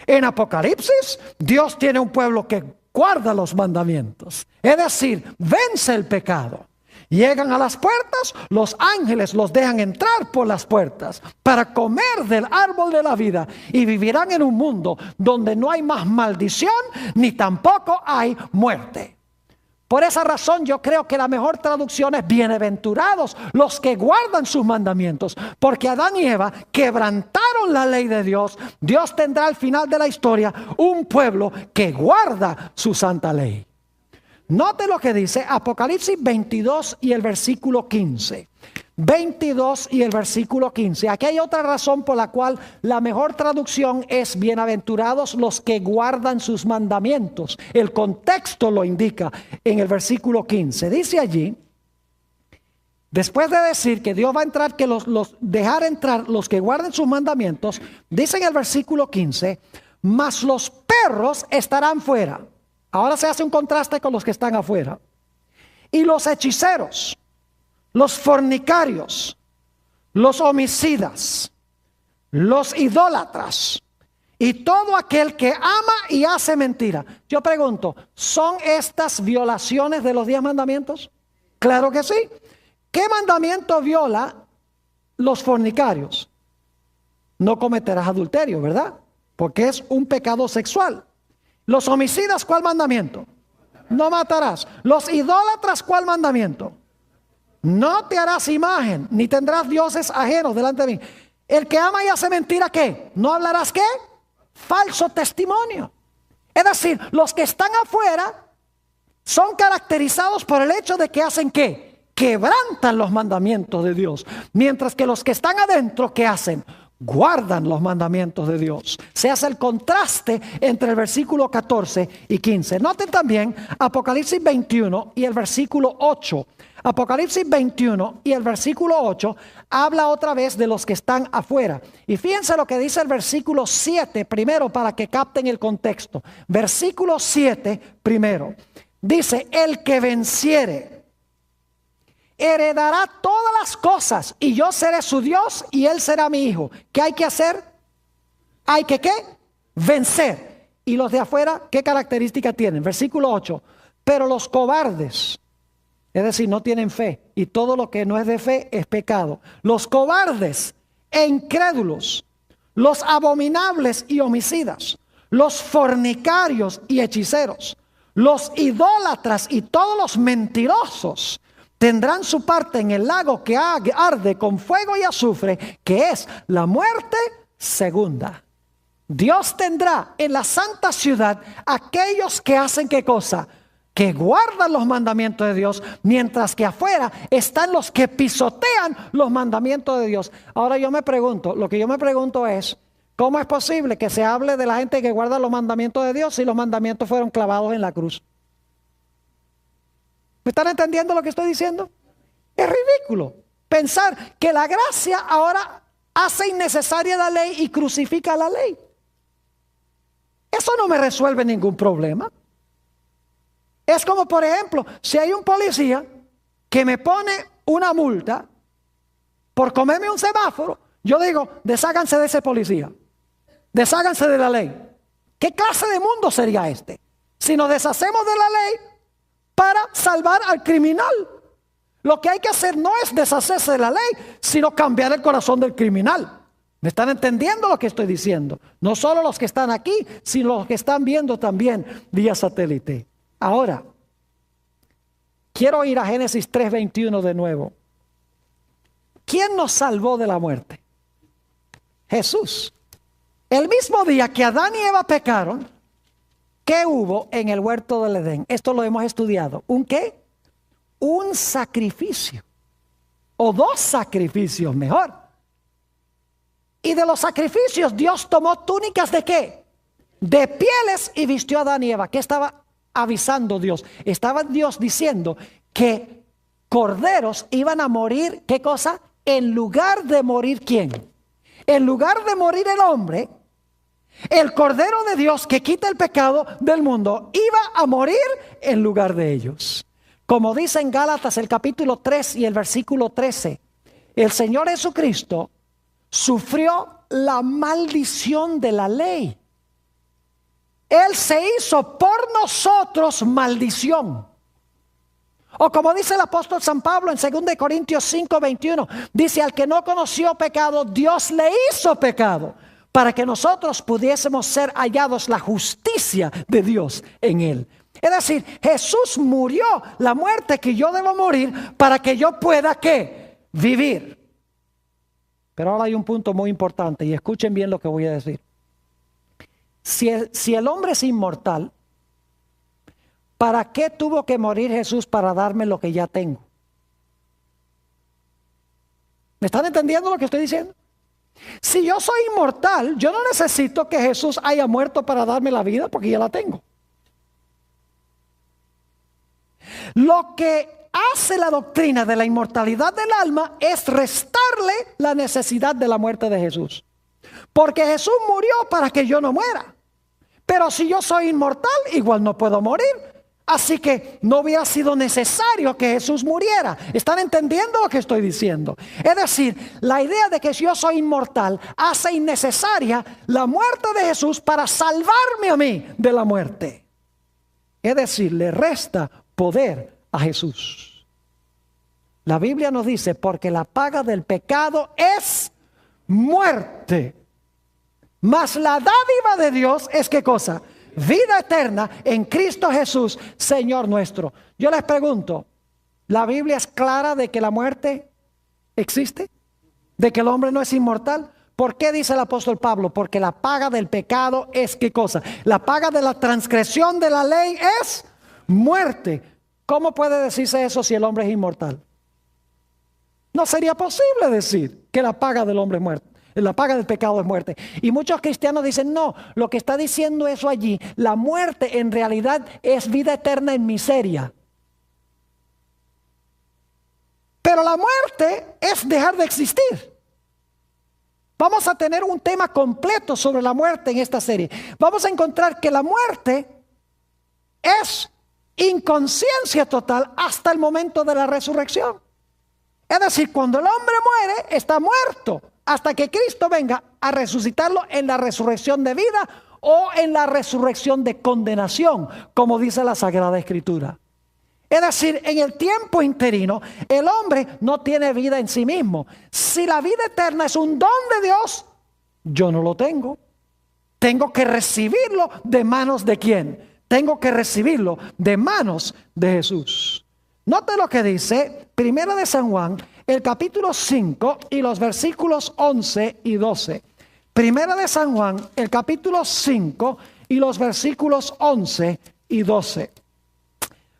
En Apocalipsis Dios tiene un pueblo que guarda los mandamientos. Es decir, vence el pecado. Llegan a las puertas, los ángeles los dejan entrar por las puertas para comer del árbol de la vida, y vivirán en un mundo donde no hay más maldición ni tampoco hay muerte. Por esa razón yo creo que la mejor traducción es bienaventurados los que guardan sus mandamientos, porque Adán y Eva quebrantaron la ley de Dios. Dios tendrá al final de la historia un pueblo que guarda su santa ley. Note lo que dice Apocalipsis 22 y el versículo 15. 22 y el versículo 15. Aquí hay otra razón por la cual la mejor traducción es bienaventurados los que guardan sus mandamientos. El contexto lo indica en el versículo 15. Dice allí, después de decir que Dios va a entrar, que dejar entrar los que guarden sus mandamientos, dice en el versículo 15, mas los perros estarán fuera. Ahora se hace un contraste con los que están afuera. Y los hechiceros, los fornicarios, los homicidas, los idólatras y todo aquel que ama y hace mentira. Yo pregunto, ¿son estas violaciones de los 10 mandamientos? Claro que sí. ¿Qué mandamiento viola los fornicarios? No cometerás adulterio, ¿verdad? Porque es un pecado sexual. Los homicidas, ¿cuál mandamiento? No matarás. Los idólatras, ¿cuál mandamiento? No te harás imagen, ni tendrás dioses ajenos delante de mí. El que ama y hace mentira, ¿qué? ¿No hablarás qué? Falso testimonio. Es decir, los que están afuera son caracterizados por el hecho de que hacen ¿qué? Quebrantan los mandamientos de Dios. Mientras que los que están adentro, ¿qué hacen? Guardan los mandamientos de Dios. Se hace el contraste entre el versículo 14 y 15. Noten también Apocalipsis 21 y el versículo 8. Apocalipsis 21 y el versículo 8 habla otra vez de los que están afuera. Y fíjense lo que dice el versículo 7 primero, para que capten el contexto. Versículo 7 primero. Dice, el que venciere heredará todas las cosas, y yo seré su Dios y él será mi hijo. ¿Qué hay que hacer? Hay que ¿qué? Vencer. Y los de afuera, ¿qué característica tienen? Versículo 8. Pero los cobardes, es decir, no tienen fe, y todo lo que no es de fe es pecado. Los cobardes e incrédulos, los abominables y homicidas, los fornicarios y hechiceros, los idólatras y todos los mentirosos tendrán su parte en el lago que arde con fuego y azufre, que es la muerte segunda. Dios tendrá en la santa ciudad aquellos que hacen ¿qué cosa? Que guardan los mandamientos de Dios, mientras que afuera están los que pisotean los mandamientos de Dios. Ahora yo me pregunto, lo que yo me pregunto es, ¿cómo es posible que se hable de la gente que guarda los mandamientos de Dios si los mandamientos fueron clavados en la cruz? ¿Me están entendiendo lo que estoy diciendo? Es ridículo pensar que la gracia ahora hace innecesaria la ley y crucifica la ley. Eso no me resuelve ningún problema. Es como, por ejemplo, si hay un policía que me pone una multa por comerme un semáforo, Yo digo, desháganse de ese policía, desháganse de la ley. ¿Qué clase de mundo sería este? Si nos deshacemos de la ley para salvar al criminal. Lo que hay que hacer no es deshacerse de la ley, sino cambiar el corazón del criminal. ¿Me están entendiendo lo que estoy diciendo? No solo los que están aquí, sino los que están viendo también vía satélite. Ahora, quiero ir a Génesis 3:21 de nuevo. ¿Quién nos salvó de la muerte? Jesús. El mismo día que Adán y Eva pecaron, ¿qué hubo en el huerto del Edén? Esto lo hemos estudiado. ¿Un qué? Un sacrificio. O dos sacrificios, mejor. Y de los sacrificios Dios tomó túnicas ¿de qué? De pieles y vistió a Adán y Eva. ¿Qué estaba avisando Dios? Estaba Dios diciendo que corderos iban a morir, ¿qué cosa? En lugar de morir ¿quién? En lugar de morir el hombre, el Cordero de Dios que quita el pecado del mundo iba a morir en lugar de ellos. Como dice en Gálatas el capítulo 3 y el versículo 13, el Señor Jesucristo sufrió la maldición de la ley. Él se hizo por nosotros maldición. O como dice el apóstol San Pablo en 2 Corintios 5:21, dice: al que no conoció pecado, Dios le hizo pecado, para que nosotros pudiésemos ser hallados la justicia de Dios en él. Es decir, Jesús murió la muerte que yo debo morir para que yo pueda ¿qué? Vivir. Pero ahora hay un punto muy importante y escuchen bien lo que voy a decir. Si el hombre es inmortal, ¿para qué tuvo que morir Jesús para darme lo que ya tengo? ¿Me están entendiendo lo que estoy diciendo? Si yo soy inmortal, yo no necesito que Jesús haya muerto para darme la vida porque ya la tengo. Lo que hace la doctrina de la inmortalidad del alma es restarle la necesidad de la muerte de Jesús. Porque Jesús murió para que yo no muera. Pero si yo soy inmortal, igual no puedo morir. Así que no hubiera sido necesario que Jesús muriera. ¿Están entendiendo lo que estoy diciendo? Es decir, la idea de que si yo soy inmortal hace innecesaria la muerte de Jesús para salvarme a mí de la muerte. Es decir, le resta poder a Jesús. La Biblia nos dice: porque la paga del pecado es muerte, mas la dádiva de Dios es ¿qué cosa? Vida eterna en Cristo Jesús, Señor nuestro. Yo les pregunto, ¿la Biblia es clara de que la muerte existe? ¿De que el hombre no es inmortal? ¿Por qué dice el apóstol Pablo? Porque la paga del pecado es ¿qué cosa? La paga de la transgresión de la ley es muerte. ¿Cómo puede decirse eso si el hombre es inmortal? No sería posible decir que la paga del hombre es muerte. La paga del pecado es muerte. Y muchos cristianos dicen: no, lo que está diciendo eso allí, la muerte en realidad es vida eterna en miseria. Pero la muerte es dejar de existir. Vamos a tener un tema completo sobre la muerte en esta serie. Vamos a encontrar que la muerte es inconsciencia total hasta el momento de la resurrección. Es decir, cuando el hombre muere, está muerto hasta que Cristo venga a resucitarlo en la resurrección de vida o en la resurrección de condenación, como dice la Sagrada Escritura. Es decir, en el tiempo interino, el hombre no tiene vida en sí mismo. Si la vida eterna es un don de Dios, yo no lo tengo. Tengo que recibirlo de manos de ¿quién? Tengo que recibirlo de manos de Jesús. Note lo que dice Primera de San Juan, el capítulo 5 y los versículos 11 y 12. Primera de San Juan, el capítulo 5 y los versículos 11 y 12.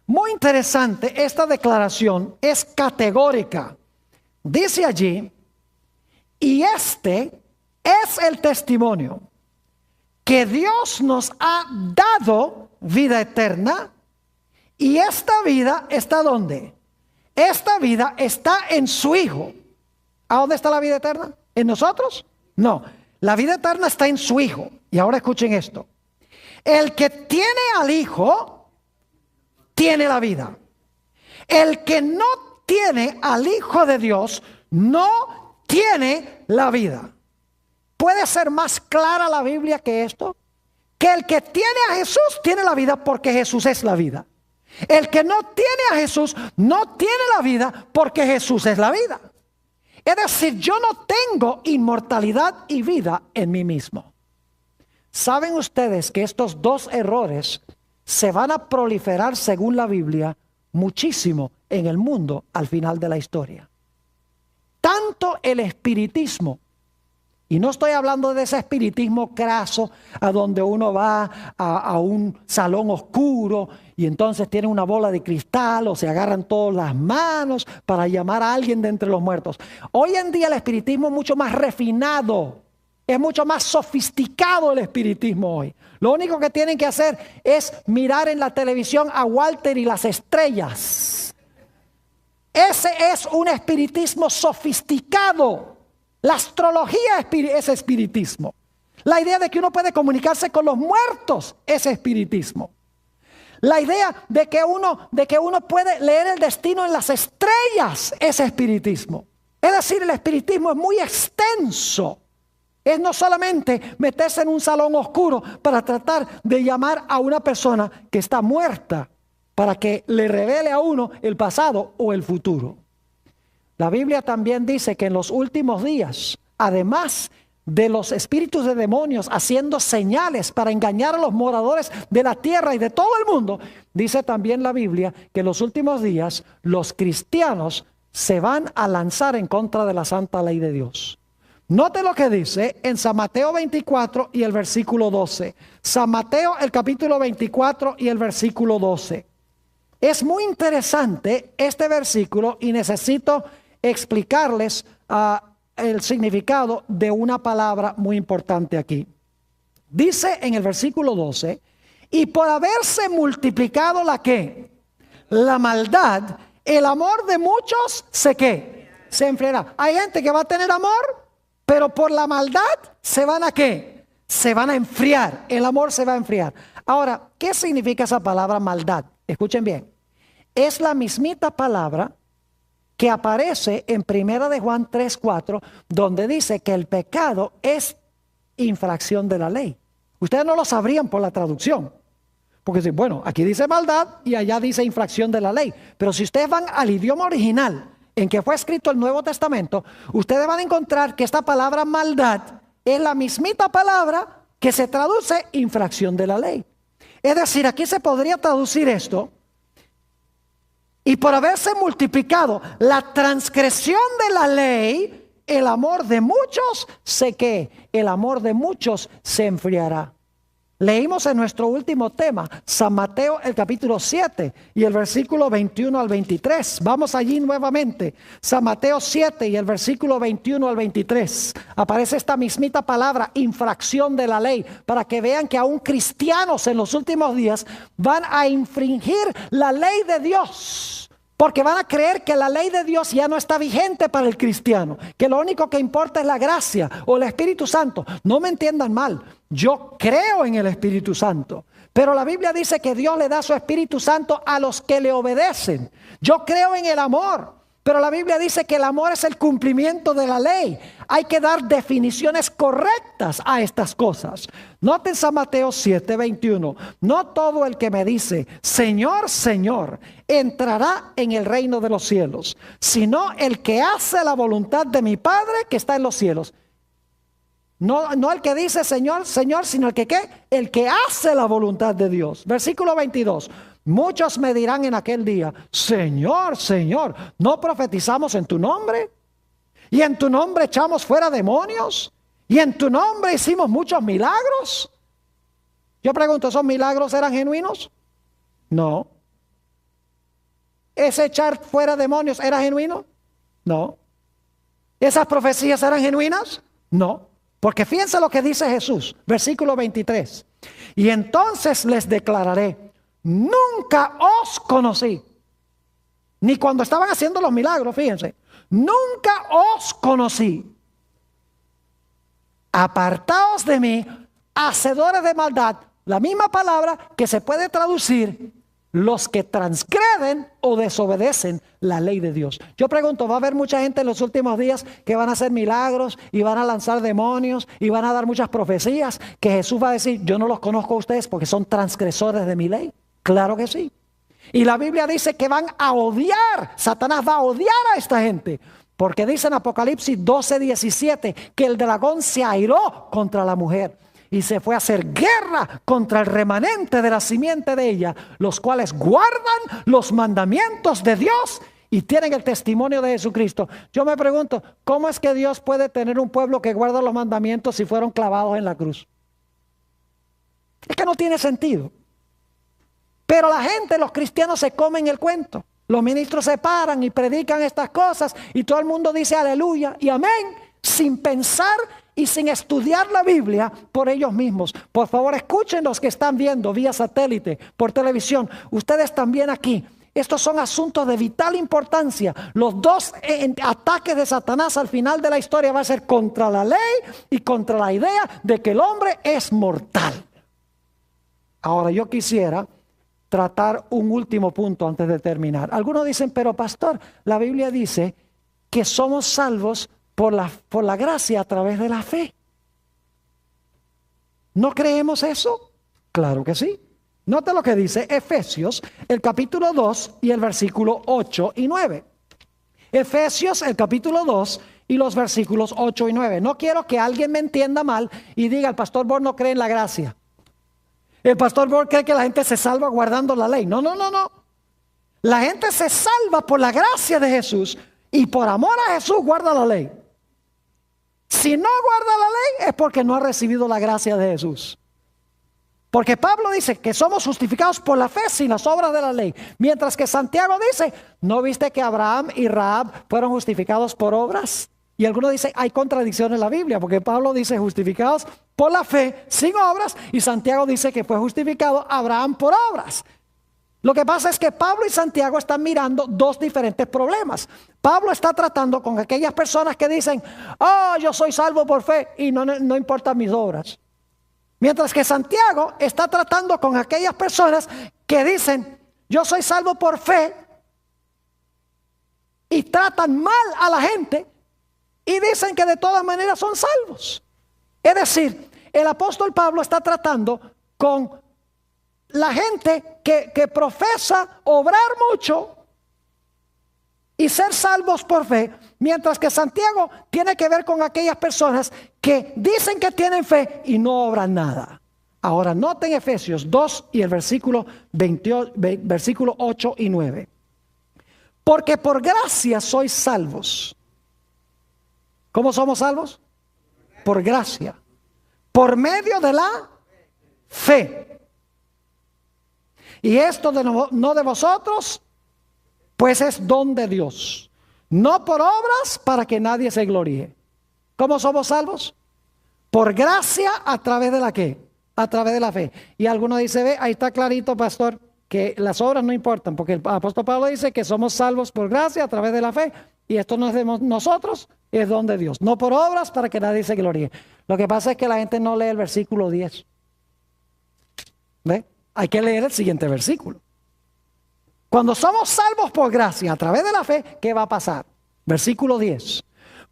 Muy interesante, esta declaración es categórica. Dice allí: y este es el testimonio, que Dios nos ha dado vida eterna, y esta vida está ¿dónde? Esta vida está en su Hijo. ¿A dónde está la vida eterna? ¿En nosotros? No, la vida eterna está en su Hijo. Y ahora escuchen esto: el que tiene al Hijo tiene la vida. El que no tiene al Hijo de Dios no tiene la vida. ¿Puede ser más clara la Biblia que esto? Que el que tiene a Jesús tiene la vida porque Jesús es la vida. El que no tiene a Jesús no tiene la vida porque Jesús es la vida. Es decir, yo no tengo inmortalidad y vida en mí mismo. ¿Saben ustedes que estos dos errores se van a proliferar, según la Biblia, muchísimo en el mundo al final de la historia? Tanto el espiritismo, y no estoy hablando de ese espiritismo craso a donde uno va a un salón oscuro y entonces tiene una bola de cristal o se agarran todas las manos para llamar a alguien de entre los muertos. Hoy en día el espiritismo es mucho más refinado, es mucho más sofisticado el espiritismo hoy. Lo único que tienen que hacer es mirar en la televisión a Walter y las estrellas. Ese es un espiritismo sofisticado. La astrología es espiritismo. La idea de que uno puede comunicarse con los muertos es espiritismo. La idea de que uno puede leer el destino en las estrellas es espiritismo. Es decir, el espiritismo es muy extenso. Es no solamente meterse en un salón oscuro para tratar de llamar a una persona que está muerta para que le revele a uno el pasado o el futuro. La Biblia también dice que en los últimos días, además de los espíritus de demonios haciendo señales para engañar a los moradores de la tierra y de todo el mundo, dice también la Biblia que en los últimos días los cristianos se van a lanzar en contra de la santa ley de Dios. Note lo que dice en San Mateo 24 y el versículo 12. San Mateo el capítulo 24 y el versículo 12. Es muy interesante este versículo y necesito explicarles el significado de una palabra muy importante aquí. Dice en el versículo 12, y por haberse multiplicado la ¿qué? La maldad, el amor de muchos se ¿qué? Se enfriará. Hay gente que va a tener amor, pero por la maldad se van a ¿qué? Se van a enfriar. El amor se va a enfriar. Ahora, ¿qué significa esa palabra maldad? Escuchen bien. Es la mismita palabra que aparece en 1 de Juan 3:4, donde dice que el pecado es infracción de la ley. Ustedes no lo sabrían por la traducción. Porque dicen, bueno, aquí dice maldad y allá dice infracción de la ley. Pero si ustedes van al idioma original en que fue escrito el Nuevo Testamento, ustedes van a encontrar que esta palabra maldad es la mismita palabra que se traduce infracción de la ley. Es decir, aquí se podría traducir esto: y por haberse multiplicado la transgresión de la ley, el amor de muchos el amor de muchos se enfriará. Leímos en nuestro último tema, San Mateo el capítulo 7 y el versículo 21 al 23. Vamos allí nuevamente. San Mateo 7 y el versículo 21 al 23. Aparece esta mismita palabra, infracción de la ley, para que vean que aún cristianos en los últimos días van a infringir la ley de Dios. Porque van a creer que la ley de Dios ya no está vigente para el cristiano, que lo único que importa es la gracia o el Espíritu Santo. No me entiendan mal, yo creo en el Espíritu Santo, pero la Biblia dice que Dios le da su Espíritu Santo a los que le obedecen. Yo creo en el amor, pero la Biblia dice que el amor es el cumplimiento de la ley. Hay que dar definiciones correctas a estas cosas. Noten San Mateo 7:21. No todo el que me dice, Señor, Señor, entrará en el reino de los cielos, sino el que hace la voluntad de mi Padre que está en los cielos. No el que dice Señor, Señor, sino el que ¿qué? El que hace la voluntad de Dios. Versículo 22. Muchos me dirán en aquel día, Señor, Señor, ¿no profetizamos en tu nombre? ¿Y en tu nombre echamos fuera demonios? ¿Y en tu nombre hicimos muchos milagros? Yo pregunto, ¿esos milagros eran genuinos? No. ¿Ese echar fuera demonios era genuino? No. ¿Esas profecías eran genuinas? No. Porque fíjense lo que dice Jesús, versículo 23. Y entonces les declararé, nunca os conocí. Ni cuando estaban haciendo los milagros, fíjense. Nunca os conocí. Apartaos de mí, hacedores de maldad. La misma palabra que se puede traducir los que transgreden o desobedecen la ley de Dios. Yo pregunto, ¿va a haber mucha gente en los últimos días que van a hacer milagros y van a lanzar demonios y van a dar muchas profecías que Jesús va a decir, yo no los conozco a ustedes porque son transgresores de mi ley? Claro que sí. Y la Biblia dice que van a odiar, Satanás va a odiar a esta gente, porque dice en Apocalipsis 12:17 que el dragón se airó contra la mujer y se fue a hacer guerra contra el remanente de la simiente de ella, los cuales guardan los mandamientos de Dios y tienen el testimonio de Jesucristo. Yo me pregunto, ¿cómo es que Dios puede tener un pueblo que guarda los mandamientos si fueron clavados en la cruz? Es que no tiene sentido. Pero la gente, los cristianos, se comen el cuento. Los ministros se paran y predican estas cosas y todo el mundo dice aleluya y amén, sin pensar y sin estudiar la Biblia por ellos mismos. Por favor, escuchen los que están viendo vía satélite, por televisión. Ustedes también aquí. Estos son asuntos de vital importancia. Los dos ataques de Satanás al final de la historia va a ser contra la ley y contra la idea de que el hombre es mortal. Ahora yo quisiera tratar un último punto antes de terminar. Algunos dicen, pero pastor, la Biblia dice que somos salvos por la gracia a través de la fe. ¿No creemos eso? Claro que sí. Note lo que dice Efesios, el capítulo 2 y el versículo 8 y 9. Efesios, el capítulo 2 y los versículos 8 y 9. No quiero que alguien me entienda mal y diga, el pastor Born no cree en la gracia. El pastor Born cree que la gente se salva guardando la ley. No. La gente se salva por la gracia de Jesús y por amor a Jesús guarda la ley. Si no guarda la ley es porque no ha recibido la gracia de Jesús. Porque Pablo dice que somos justificados por la fe sin las obras de la ley. Mientras que Santiago dice, ¿no viste que Abraham y Rahab fueron justificados por obras? Y algunos dicen, hay contradicción en la Biblia, porque Pablo dice justificados por la fe sin obras y Santiago dice que fue justificado Abraham por obras. Lo que pasa es que Pablo y Santiago están mirando dos diferentes problemas. Pablo está tratando con aquellas personas que dicen, yo soy salvo por fe y no importan mis obras. Mientras que Santiago está tratando con aquellas personas que dicen, yo soy salvo por fe y tratan mal a la gente y dicen que de todas maneras son salvos. Es decir, el apóstol Pablo está tratando con la gente que profesa obrar mucho y ser salvos por fe, mientras que Santiago tiene que ver con aquellas personas que dicen que tienen fe y no obran nada. Ahora noten Efesios 2 y el versículo 8 y 9. Porque por gracia sois salvos. ¿Cómo somos salvos? Por gracia. Por medio de la fe. Y esto no de vosotros, pues es don de Dios. No por obras para que nadie se gloríe. ¿Cómo somos salvos? Por gracia a través de la ¿qué? A través de la fe. Y alguno dice, ve, ahí está clarito, pastor, que las obras no importan, porque el apóstol Pablo dice que somos salvos por gracia a través de la fe. Y esto no es de nosotros, es don de Dios. No por obras para que nadie se gloríe. Lo que pasa es que la gente no lee el versículo 10. ¿Ve? Hay que leer el siguiente versículo. Cuando somos salvos por gracia a través de la fe, ¿qué va a pasar? Versículo 10.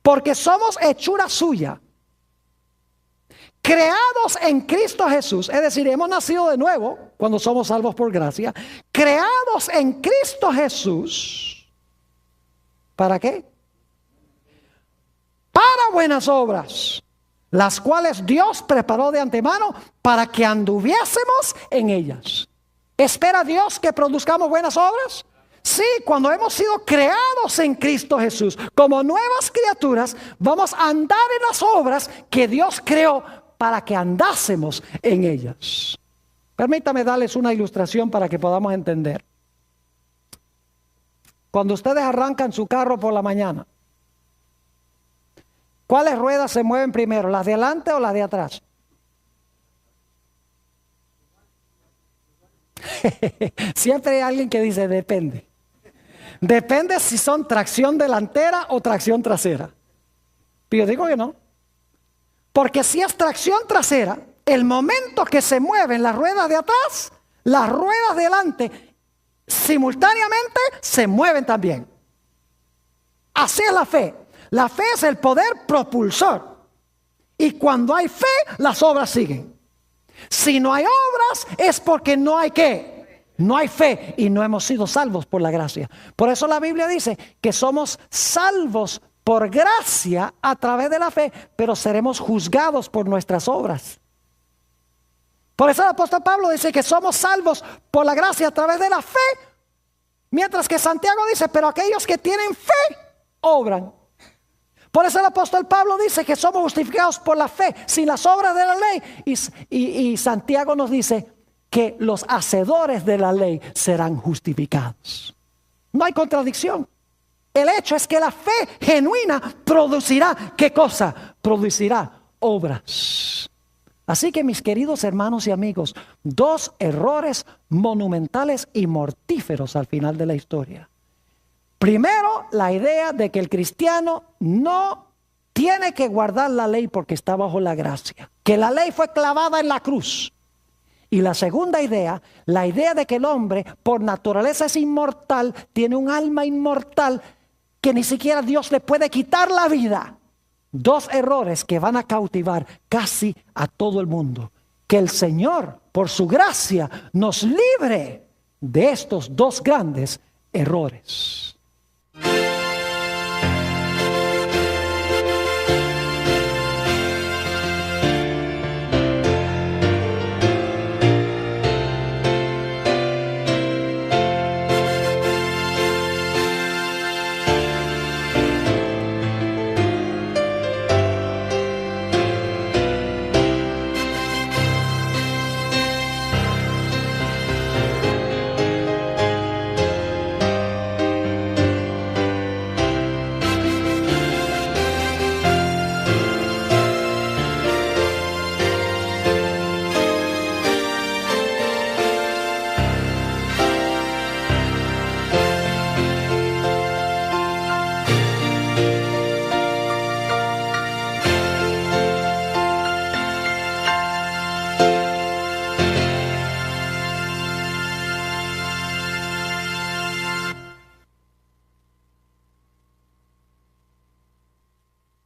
Porque somos hechura suya, creados en Cristo Jesús. Es decir, hemos nacido de nuevo cuando somos salvos por gracia. Creados en Cristo Jesús. ¿Para qué? Para buenas obras, las cuales Dios preparó de antemano para que anduviésemos en ellas. ¿Espera Dios que produzcamos buenas obras? Sí, cuando hemos sido creados en Cristo Jesús como nuevas criaturas, vamos a andar en las obras que Dios creó para que andásemos en ellas. Permítame darles una ilustración para que podamos entender. Cuando ustedes arrancan su carro por la mañana, ¿cuáles ruedas se mueven primero? ¿Las de adelante o las de atrás? Siempre hay alguien que dice depende. Depende si son tracción delantera o tracción trasera. Pero yo digo que no. Porque si es tracción trasera, el momento que se mueven las ruedas de atrás, las ruedas de adelante simultáneamente se mueven también. Así es la fe. La fe es el poder propulsor. Y cuando hay fe, las obras siguen. Si no hay obras, es porque no hay ¿qué? No hay fe y no hemos sido salvos por la gracia. Por eso la Biblia dice que somos salvos por gracia a través de la fe, pero seremos juzgados por nuestras obras. Por eso el apóstol Pablo dice que somos salvos por la gracia a través de la fe, mientras que Santiago dice, pero aquellos que tienen fe, obran. Por eso el apóstol Pablo dice que somos justificados por la fe, sin las obras de la ley. Y Santiago nos dice que los hacedores de la ley serán justificados. No hay contradicción. El hecho es que la fe genuina producirá, ¿qué cosa? Producirá obras. Así que mis queridos hermanos y amigos, dos errores monumentales y mortíferos al final de la historia. Primero, la idea de que el cristiano no tiene que guardar la ley porque está bajo la gracia. Que la ley fue clavada en la cruz. Y la segunda idea, la idea de que el hombre por naturaleza es inmortal, tiene un alma inmortal que ni siquiera Dios le puede quitar la vida. Dos errores que van a cautivar casi a todo el mundo. Que el Señor, por su gracia, nos libre de estos dos grandes errores.